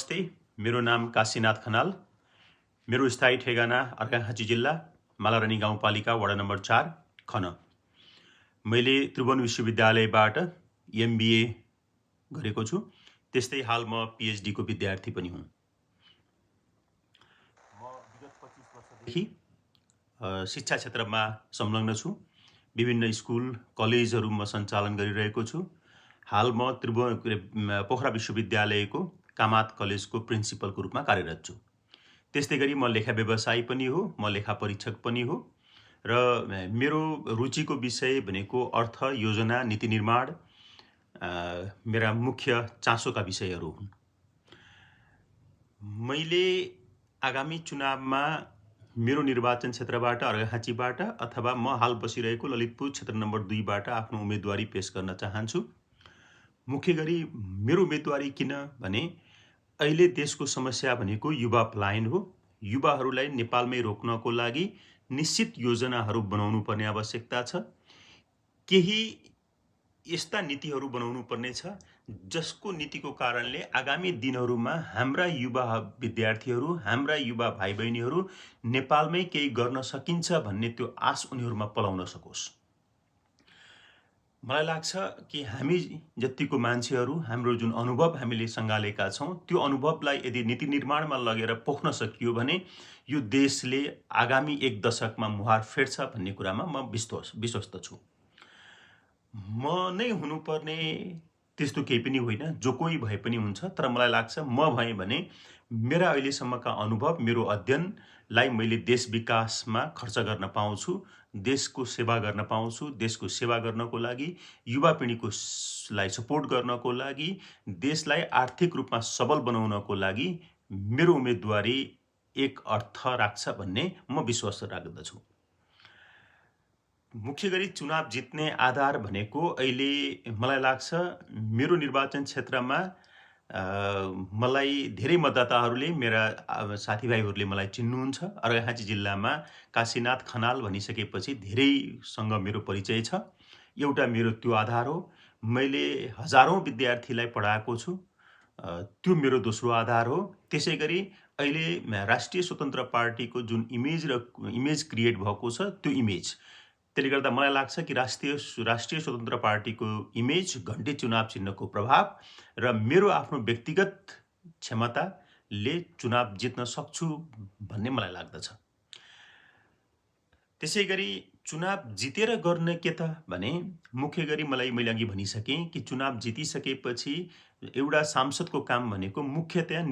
नमस्ते, मेरो नाम काशीनाथ खनाल। मेरो स्थायी ठेगाना अर्घाखाँची जिल्ला मालारानी गाउँपालिका वडा नम्बर 4 खन। मैले त्रिभुवन विश्वविद्यालयबाट MBA गरेको छु। त्यस्तै हाल म PhD को विद्यार्थी पनि हुँ। म विगत 25 वर्षदेखि शिक्षा क्षेत्रमा संलग्न छु। विभिन्न स्कुल, कलेजहरू म सञ्चालन गरिरहेको छु। हाल म त्रिभुवन पोखरा विश्वविद्यालयको कामात कलेजको प्रिन्सिपलको रूपमा कार्यरत छु। त्यस्तै गरी म लेखा व्यवसायी पनि हो, म लेखा परीक्षक पनि हो र मेरो रुचिको विषय भनेको अर्थ, योजना, नीति निर्माण मेरा मुख्य चासोका विषयहरू हुन्। मैले आगामी चुनावमा मेरो निर्वाचन क्षेत्रबाट अर्घाखाँचीबाट अथवा म हाल बसिरहेको ललितपुर क्षेत्र नम्बर 2 बाट आफ्नो उम्मेदवारी पेश गर्न चाहन्छु। मुख्य गरी मेरो उम्मेदवारी किन भने अहिले देशको समस्या भनेको युवा पलायन हो। युवाहरूलाई नेपालमै रोक्नको लागि निश्चित योजनाहरू बनाउनु पर्ने आवश्यकता छ। केही यस्ता नीतिहरू बनाउनु पर्ने छ जसको नीतिको कारणले आगामी दिनहरूमा हाम्रा युवा विद्यार्थीहरू, हाम्रा युवा भाइ बहिनीहरू नेपालमै केही गर्न सकिन्छ भन्ने त्यो आश उनीहरूमा पलाउन सकोस्। मलाई लाग्छ कि हामी जतिको मान्छेहरू, हाम्रो जुन अनुभव हामीले सँगालेका छौँ, त्यो अनुभवलाई यदि नीति निर्माणमा लगेर पोख्न सकियो भने यो देशले आगामी 1 दशकमा मुहार फेर्छ भन्ने कुरामा म विश्वस्त छु। म नै हुनुपर्ने त्यस्तो केही पनि होइन, जो कोही भए पनि हुन्छ। तर मलाई लाग्छ म भएँ भने मेरा अहिलेसम्मका अनुभव, मेरो अध्ययनलाई मैले देश विकासमा खर्च गर्न पाउँछु, देशको सेवा गर्न पाउँछु। देशको सेवा गर्नको लागि, युवा पिँढीको लाई सपोर्ट गर्नको लागि, देशलाई आर्थिक रूपमा सबल बनाउनको लागि मेरो उम्मेदवारी एक अर्थ राख्छ भन्ने म विश्वास राख्दछु। मुख्य गरी चुनाव जित्ने आधार भनेको अहिले मलाई लाग्छ मेरो निर्वाचन क्षेत्रमा मलाई धेरै मतदाताहरूले, मेरा साथीभाइहरूले मलाई चिन्नुहुन्छ। अर्घाखाँची जिल्लामा काशीनाथ खनाल भनिसकेपछि धेरैसँग मेरो परिचय छ। एउटा मेरो त्यो आधार हो। मैले हजारौं विद्यार्थीलाई पढाएको छु, त्यो मेरो दोस्रो आधार हो। त्यसै गरी अहिले राष्ट्रिय स्वतन्त्र पार्टीको जुन इमेज क्रिएट भएको छ, त्यो इमेज, त्यसले गर्दा मलाई लाग्छ कि राष्ट्रिय स्वतन्त्र पार्टीको इमेज, घण्टे चुनाव चिन्हको प्रभाव र मेरो आफ्नो व्यक्तिगत क्षमताले चुनाव जित्न सक्छु भन्ने मलाई लाग्दछ। त्यसै गरी चुनाव जितेर गर्ने के त भने मुख्य गरी मैले अघि भनिसकेँ कि चुनाव जितिसकेपछि एउटा सांसदको काम भनेको मुख्यतया